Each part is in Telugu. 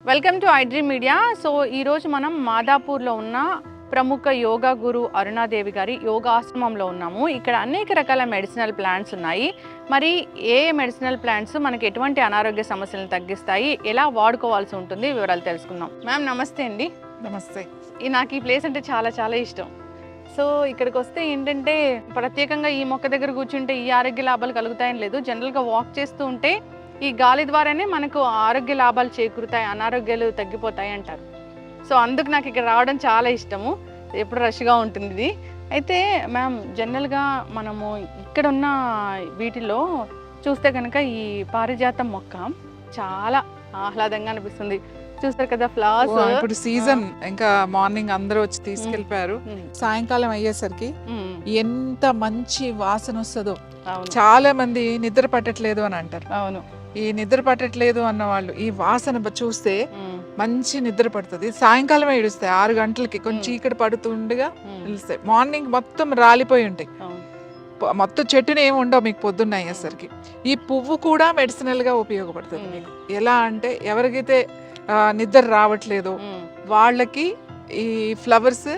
Welcome to iDream media. So ఈరోజు మనం మాదాపూర్లో ఉన్న ప్రముఖ యోగా గురు అరుణాదేవి గారి యోగాశ్రమంలో ఉన్నాము. ఇక్కడ అనేక రకాల మెడిసినల్ ప్లాంట్స్ ఉన్నాయి. మరి ఏ మెడిసినల్ ప్లాంట్స్ మనకి ఎటువంటి అనారోగ్య సమస్యలను తగ్గిస్తాయి, ఎలా వాడుకోవాల్సి ఉంటుంది, వివరాలు తెలుసుకుందాం. మ్యామ్ నమస్తే అండి. నమస్తే. నాకు ఈ ప్లేస్ అంటే చాలా చాలా ఇష్టం. సో ఇక్కడికి వస్తే ఏంటంటే ప్రత్యేకంగా ఈ మొక్క దగ్గర కూర్చుంటే ఈ ఆరోగ్య లాభాలు కలుగుతాయని లేదు. జనరల్గా వాక్ చేస్తూ ఉంటే ఈ గాలి ద్వారానే మనకు ఆరోగ్య లాభాలు చేకూరుతాయి, అనారోగ్యాలు తగ్గిపోతాయి అంటారు. సో అందుకు నాకు ఇక్కడ రావడం చాలా ఇష్టము. ఎప్పుడు రష్గా ఉంటుంది ఇది. అయితే మ్యామ్ జనరల్గా మనము ఇక్కడ ఉన్న వీటిలో చూస్తే కనుక ఈ పారిజాతం మొక్క చాలా ఆహ్లాదంగా అనిపిస్తుంది. చూస్తారు కదా ఫ్లవర్స్. ఇప్పుడు సీజన్, ఇంకా మార్నింగ్ అందరూ వచ్చి తీసుకెళ్లిపోయారు. సాయంకాలం అయ్యేసరికి ఎంత మంచి వాసన వస్తుందో. చాలా మంది నిద్ర పట్టట్లేదు అని అంటారు. అవును, ఈ నిద్ర పట్టట్లేదు అన్న వాళ్ళు ఈ వాసన చూస్తే మంచి నిద్ర పడుతుంది. సాయంకాలం ఏడుస్తాయి 6 గంటలకి, కొంచెం చీకటి పడుతుండగా నిలుస్తాయి. మార్నింగ్ మొత్తం రాలిపోయి ఉంటాయి, మొత్తం చెట్టుని ఏమి ఉండవు మీకు పొద్దున్న అయ్యేసరికి. ఈ పువ్వు కూడా మెడిసినల్ గా ఉపయోగపడుతుంది మీకు. ఎలా అంటే ఎవరికైతే నిద్ర రావట్లేదు వాళ్ళకి ఈ ఫ్లవర్స్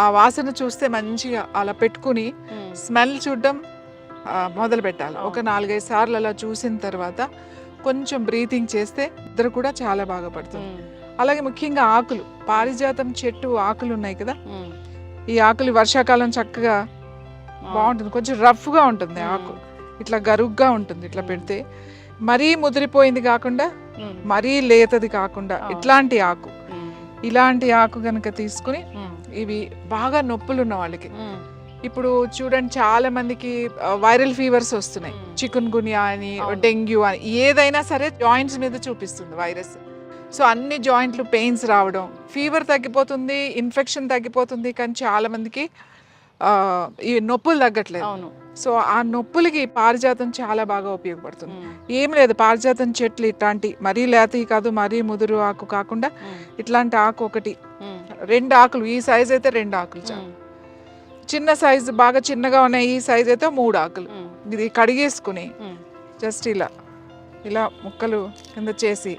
ఆ వాసన చూస్తే మంచిగా అలా పెట్టుకుని స్మెల్ చూడడం మొదలు పెట్టాలి. ఒక 4-5 సార్లు అలా చూసిన తర్వాత కొంచెం బ్రీతింగ్ చేస్తే నిద్ర కూడా చాలా బాగా పడుతుంది. అలాగే ముఖ్యంగా ఆకులు, పారిజాతం చెట్టు ఆకులు ఉన్నాయి కదా, ఈ ఆకులు వర్షాకాలం చక్కగా బాగుంటుంది. కొంచెం రఫ్ గా ఉంటుంది ఆకు, ఇట్లా గరుగ్గా ఉంటుంది. ఇట్లా పెడితే మరీ ముదిరిపోయింది కాకుండా మరీ లేతది కాకుండా ఇలాంటి ఆకు కనుక తీసుకుని, ఇవి బాగా నొప్పులు ఉన్న వాళ్ళకి, ఇప్పుడు చూడండి చాలా మందికి వైరల్ ఫీవర్స్ వస్తున్నాయి, చికున్ గున్యా అని, డెంగ్యూ అని, ఏదైనా సరే జాయింట్స్ మీద చూపిస్తుంది వైరస్. సో అన్ని జాయింట్లు పెయిన్స్ రావడం, ఫీవర్ తగ్గిపోతుంది, ఇన్ఫెక్షన్ తగ్గిపోతుంది, కానీ చాలా మందికి ఈ నొప్పులు తగ్గట్లేదు. సో ఆ నొప్పులకి పారిజాతం చాలా బాగా ఉపయోగపడుతుంది. ఏం లేదు, పారిజాతం చెట్లు ఇట్లాంటి మరీ లేతవి కాదు, మరీ ముదురు ఆకు కాకుండా ఇట్లాంటి ఆకు ఒకటి, 2 ఆకులు, ఈ సైజ్ అయితే 2 ఆకులు చాలు. చిన్న సైజు బాగా చిన్నగా ఉన్నాయి ఈ సైజ్ అయితే 3 ఆకులు. ఇది కడిగేసుకుని జస్ట్ ఇలా ముక్కలు కింద చేసి,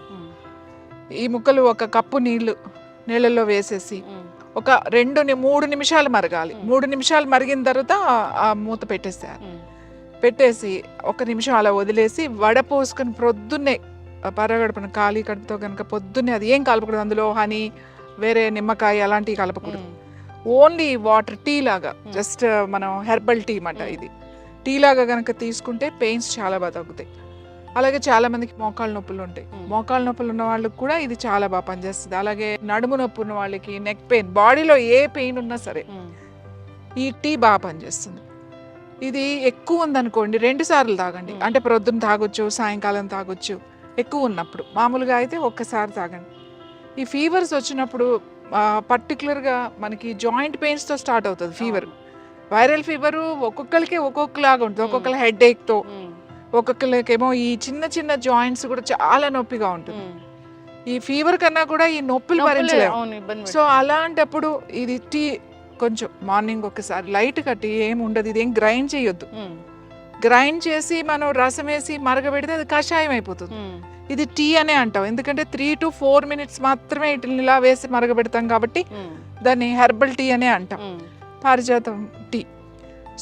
ఈ ముక్కలు 1 కప్పు నీళ్ళల్లో వేసేసి ఒక 2-3 నిమిషాలు మరగాలి. 3 నిమిషాలు మరిగిన తర్వాత ఆ మూత పెట్టేసి 1 నిమిషం అలా వదిలేసి వడపోసుకొని ప్రొద్దున్నే పరగడుపున ఖాళీ కడుపుతో కనుక పొద్దున్నే, అది ఏం కలపకూడదు అందులో, హనీ వేరే నిమ్మకాయ అలాంటివి కలపకూడదు. ఓన్లీ వాటర్, టీ లాగా, జస్ట్ మనం హెర్బల్ టీ మాట. ఇది టీ లాగా కనుక తీసుకుంటే పెయిన్స్ చాలా బాగా తగ్గుతాయి. అలాగే చాలా మందికి మోకాళ్ళ నొప్పులు ఉంటాయి. మోకాళ్ళ నొప్పులు ఉన్న వాళ్ళకి కూడా ఇది చాలా బాగా పనిచేస్తుంది. అలాగే నడుము నొప్పి ఉన్న వాళ్ళకి, నెక్ పెయిన్, బాడీలో ఏ పెయిన్ ఉన్నా సరే ఈ టీ బాగా పనిచేస్తుంది. ఇది ఎక్కువ ఉందనుకోండి 2 సార్లు తాగండి. అంటే ప్రొద్దున తాగొచ్చు, సాయంకాలం తాగొచ్చు. ఎక్కువ ఉన్నప్పుడు, మామూలుగా అయితే 1 సారి తాగండి. ఈ ఫీవర్స్ వచ్చినప్పుడు పర్టికులర్గా మనకి జాయింట్ పెయిన్స్తో స్టార్ట్ అవుతుంది ఫీవర్. వైరల్ ఫీవరు ఒక్కొక్కరికి ఒక్కొక్కలాగా ఉంటుంది. ఒక్కొక్కరు హెడ్ ఏక్తో, ఒక్కొక్కరికేమో ఈ చిన్న జాయింట్స్ కూడా చాలా నొప్పిగా ఉంటుంది. ఈ ఫీవర్ కన్నా కూడా ఈ నొప్పులు భరించలేము. సో అలాంటప్పుడు ఇది టీ కొంచెం మార్నింగ్ ఒకసారి లైట్ టీ, ఏమి ఉండదు, ఇదేం గ్రైండ్ చేయొద్దు. గ్రైండ్ చేసి మనం రసం వేసి మరగబెడితే అది కషాయం అయిపోతుంది. ఇది టీ అనే అంటాం, ఎందుకంటే 3 to 4 minutes మాత్రమే ఇట్లా ఇలా వేసి మరగబెడతాం కాబట్టి దాన్ని హెర్బల్ టీ అనే అంటాం, పారిజాతం టీ.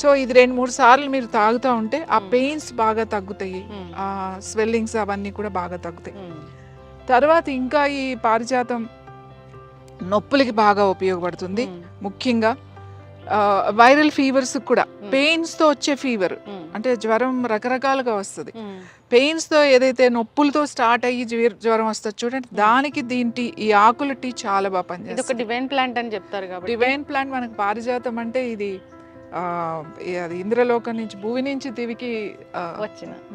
సో ఇది 2-3 సార్లు మీరు తాగుతూ ఉంటే ఆ పెయిన్స్ బాగా తగ్గుతాయి, ఆ స్వెల్లింగ్స్ అవన్నీ కూడా బాగా తగ్గుతాయి. తర్వాత ఇంకా ఈ పారిజాతం నొప్పులకి బాగా ఉపయోగపడుతుంది. ముఖ్యంగా వైరల్ ఫీవర్స్ కూడా, పెయిన్స్ తో వచ్చే ఫీవర్ అంటే జ్వరం రకరకాలుగా వస్తుంది. పెయిన్స్ తో ఏదైతే నొప్పులతో స్టార్ట్ అయ్యి జ్వరం వస్తుంది చూడండి, దానికి ఈ ఆకుల టీ చాలా బాగా పనిచేస్తుంది. డివైన్ ప్లాంట్ అని చెప్తారు కాబట్టి, డివైన్ ప్లాంట్ మనకు పారిజాతం అంటే ఇది అది ఇంద్రలోకం నుంచి, భూమి నుంచి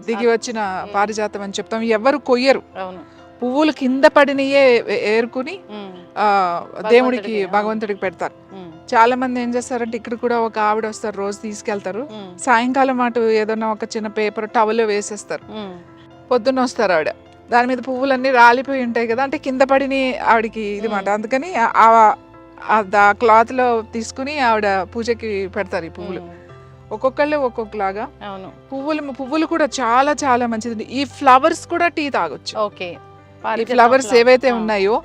దిగి వచ్చిన పారిజాతం అని చెప్తాం. ఎవరు కొయ్యరు, పువ్వులు కింద పడినయే ఏరుకుని దేవుడికి, భగవంతుడికి పెడతారు. చాలా మంది ఏం చేస్తారంటే, ఇక్కడ కూడా ఒక ఆవిడ వస్తారు, రోజు తీసుకెళ్తారు, సాయంకాలం అటు ఏదన్నా ఒక చిన్న పేపర్ టవల్ వేసేస్తారు, పొద్దున్న వస్తారు ఆవిడ, దాని మీద పువ్వులన్నీ రాలిపోయి ఉంటాయి కదా, అంటే కింద పడిని ఆవిడకి ఇది మాట. అందుకని ఆ క్లాత్ లో తీసుకుని ఆవిడ పూజకి పెడతారు ఈ పువ్వులు. ఒక్కొక్కళ్ళు ఒక్కొక్కలాగా. అవును. పువ్వులు కూడా చాలా చాలా మంచిది. ఈ ఫ్లవర్స్ కూడా టీ తాగొచ్చు. ఓకే. ఈ ఫ్లవర్స్ ఏవైతే ఉన్నాయో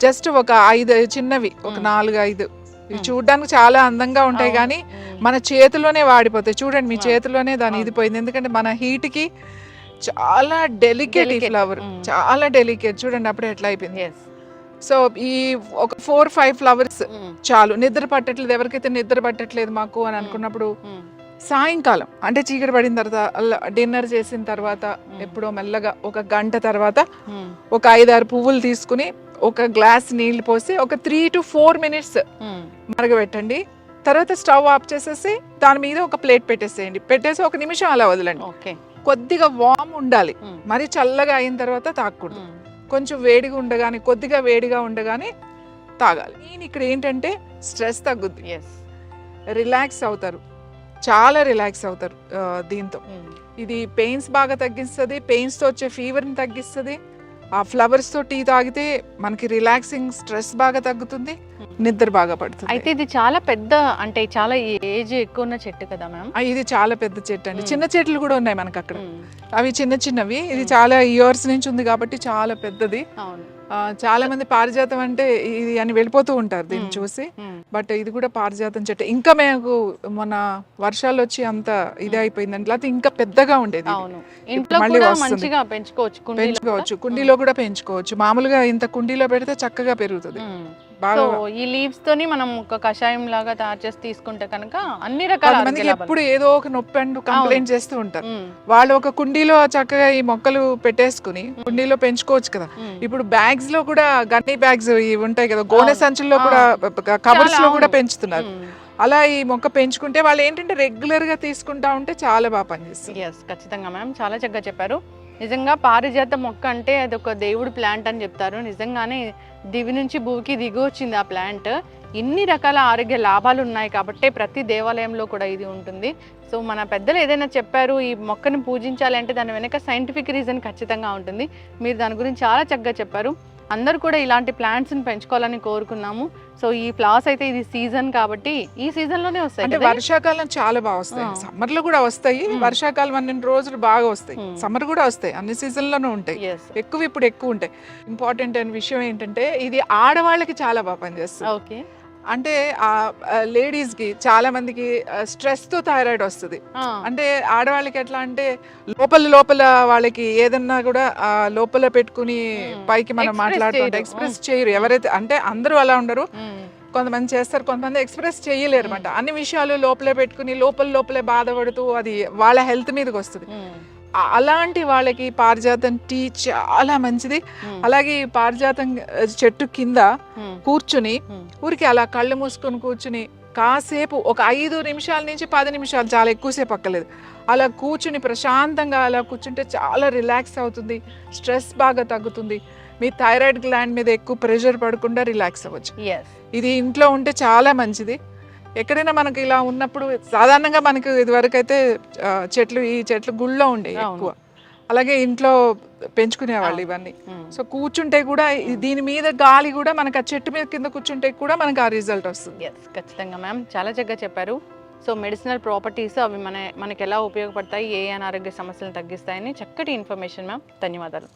జస్ట్ ఒక 5 చిన్నవి, ఒక 4-5 ఇవి చూడడానికి చాలా అందంగా ఉంటాయి కానీ మన చేతిలోనే వాడిపోతాయి. చూడండి మీ చేతిలోనే దాని ఇది పోయింది. ఎందుకంటే మన హీట్ కి చాలా డెలికేట్ ఈ ఫ్లవర్, చాలా డెలికేట్. చూడండి అప్పుడే ఎట్లా అయిపోయింది. సో ఈ ఒక 4-5 ఫ్లవర్స్ చాలు. నిద్ర పట్టట్లేదు, ఎవరికైతే నిద్ర పట్టట్లేదు మాకు అని అనుకున్నప్పుడు సాయంకాలం అంటే చీకటి పడిన తర్వాత డిన్నర్ చేసిన తర్వాత ఎప్పుడో మెల్లగా ఒక గంట తర్వాత ఒక 5-6 పువ్వులు తీసుకుని ఒక గ్లాస్ నీళ్లు పోసి ఒక 3 to 4 minutes మరగబెట్టండి. తర్వాత స్టవ్ ఆఫ్ చేసేసి దాని మీద ఒక ప్లేట్ పెట్టేసేయండి. పెట్టేసి 1 నిమిషం అలా వదలండి. కొద్దిగా వామ్ ఉండాలి, మరి చల్లగా అయిన తర్వాత తాగకూడదు. కొంచెం వేడిగా ఉండగానే, కొద్దిగా వేడిగా ఉండగానే తాగాలి. నేను ఇక్కడ ఏంటంటే స్ట్రెస్ తగ్గుద్ది, రిలాక్స్ అవుతారు, చాలా రిలాక్స్ అవుతారు దీంతో. ఇది పెయిన్స్ బాగా తగ్గిస్తుంది, పెయిన్స్తో వచ్చే ఫీవర్ని తగ్గిస్తుంది. ఆ ఫ్లవర్స్తో టీ తాగితే మనకి రిలాక్సింగ్, స్ట్రెస్ బాగా తగ్గుతుంది, నిద్ర బాగా పడుతుంది. అయితే ఇది చాలా పెద్ద, అంటే చాలా ఏజ్ ఎక్కువ ఉన్న చెట్టు కదా మ్యామ్? ఇది చాలా పెద్ద చెట్టు అండి. చిన్న చెట్లు కూడా ఉన్నాయి మనకు అక్కడ, అవి చిన్న చిన్నవి. ఇది చాలా ఇయర్స్ నుంచి ఉంది కాబట్టి చాలా పెద్దది. చాలా మంది పారిజాతం అంటే ఇది అని వెళ్ళిపోతూ ఉంటారు దీన్ని చూసి. బట్ ఇది కూడా పారిజాతం చెట్టు. ఇంకా మేము మొన్న వర్షాలు వచ్చి అంత ఇది అయిపోయిందండి, లేకపోతే ఇంకా పెద్దగా ఉండేది. మళ్ళీ పెంచుకోవచ్చు, కుండీలో కూడా పెంచుకోవచ్చు. మామూలుగా ఇంత కుండీలో పెడితే చక్కగా పెరుగుతుంది. ఈ లీవ్స్ తోని మనం ఒక కషాయం లాగా తయారు చేసి తీసుకుంటే కనుక అన్ని రకాల మందికి ఎప్పుడు ఏదో ఒక నొప్పి అంటూ కంప్లైంట్ చేస్తూ ఉంటారు. వాళ్ళు ఒక కుండీలో చక్కగా ఈ మొక్కలు పెట్టేసుకుని కుండీలో పెంచుకోవచ్చు కదా. ఇప్పుడు బ్యాగ్స్ లో కూడా గన్నీ బ్యాగ్స్ ఇవి ఉంటాయి కదా, గోనె సంచుల్లో కూడా, కవర్స్ లో కూడా పెంచుతున్నారు. అలా ఈ మొక్క పెంచుకుంటే వాళ్ళు ఏంటంటే రెగ్యులర్ గా తీసుకుంటా ఉంటే చాలా బాగా పనిచేస్తుంది. ఖచ్చితంగా మ్యామ్, చాలా చక్కగా చెప్పారు. నిజంగా పారిజాత మొక్క అంటే అది ఒక దేవుడి ప్లాంట్ అని చెప్తారు. నిజంగానే దివి నుంచి భూమికి దిగి వచ్చింది ఆ ప్లాంట్. ఇన్ని రకాల ఆరోగ్య లాభాలు ఉన్నాయి కాబట్టి ప్రతి దేవాలయంలో కూడా ఇది ఉంటుంది. సో మన పెద్దలు ఏదైనా చెప్పారు ఈ మొక్కను పూజించాలి అంటే దాని వెనక సైంటిఫిక్ రీజన్ ఖచ్చితంగా ఉంటుంది. మీరు దాని గురించి చాలా చక్కగా చెప్పారు. అందరూ కూడా ఇలాంటి ప్లాంట్స్ని పెంచుకోవాలని కోరుకున్నాము. సో ఈ ఫ్లవర్స్ అయితే ఇది సీజన్ కాబట్టి ఈ సీజన్ లోనే వస్తాయి. అంటే వర్షాకాలం చాలా బాగా వస్తాయి, సమ్మర్ లో కూడా వస్తాయి. వర్షాకాలం 12 రోజులు బాగా వస్తాయి, సమ్మర్ కూడా వస్తాయి, అన్ని సీజన్ లోనూ ఉంటాయి. ఇప్పుడు ఎక్కువ ఉంటాయి. ఇంపార్టెంట్ అయిన విషయం ఏంటంటే ఇది ఆడవాళ్ళకి చాలా బాగా పనిచేస్తుంది. ఓకే. అంటే ఆ లేడీస్ కి చాలా మందికి స్ట్రెస్ తో థైరాయిడ్ వస్తుంది. అంటే ఆడవాళ్ళకి ఎట్లా అంటే లోపల వాళ్ళకి ఏదన్నా కూడా లోపల పెట్టుకుని పైకి మనం మాట్లాడుతుంటే ఎక్స్ప్రెస్ చేయరు. ఎవరైతే అంటే అందరూ అలా ఉండరు, కొంతమంది చేస్తారు, కొంతమంది ఎక్స్ప్రెస్ చేయలేరు అనమాట. అన్ని విషయాలు లోపలే పెట్టుకుని లోపలే బాధపడుతూ అది వాళ్ళ హెల్త్ మీదకి వస్తుంది. అలాంటి వాళ్ళకి పారిజాతం టీ చాలా మంచిది. అలాగే పారిజాతం చెట్టు కింద కూర్చుని ఊరికి అలా కళ్ళు మూసుకొని కూర్చుని కాసేపు ఒక 5 నిమిషాల నుంచి 10 నిమిషాలు, చాలా ఎక్కువసేపు అక్కర్లేదు, అలా కూర్చుని ప్రశాంతంగా అలా కూర్చుంటే చాలా రిలాక్స్ అవుతుంది, స్ట్రెస్ బాగా తగ్గుతుంది. మీ థైరాయిడ్ గ్లాండ్ మీద ఎక్కువ ప్రెషర్ పడకుండా రిలాక్స్ అవ్వచ్చు. ఇది ఇంట్లో ఉంటే చాలా మంచిది. ఎక్కడైనా మనకి ఇలా ఉన్నప్పుడు సాధారణంగా మనకు ఇదివరకు అయితే ఈ చెట్లు గుళ్ళో ఉండేవి ఎక్కువ, అలాగే ఇంట్లో పెంచుకునేవాళ్ళు ఇవన్నీ. సో కూర్చుంటే కూడా దీని మీద గాలి కూడా మనకి ఆ చెట్టు మీద కింద కూర్చుంటే కూడా మనకి ఆ రిజల్ట్ వస్తుంది. ఖచ్చితంగా మ్యామ్, చాలా చక్కగా చెప్పారు. సో మెడిసినల్ ప్రాపర్టీస్ అవి మనకి ఎలా ఉపయోగపడతాయి, ఏ అనారోగ్య సమస్యలను తగ్గిస్తాయని చక్కటి ఇన్ఫర్మేషన్ మ్యామ్. ధన్యవాదాలు.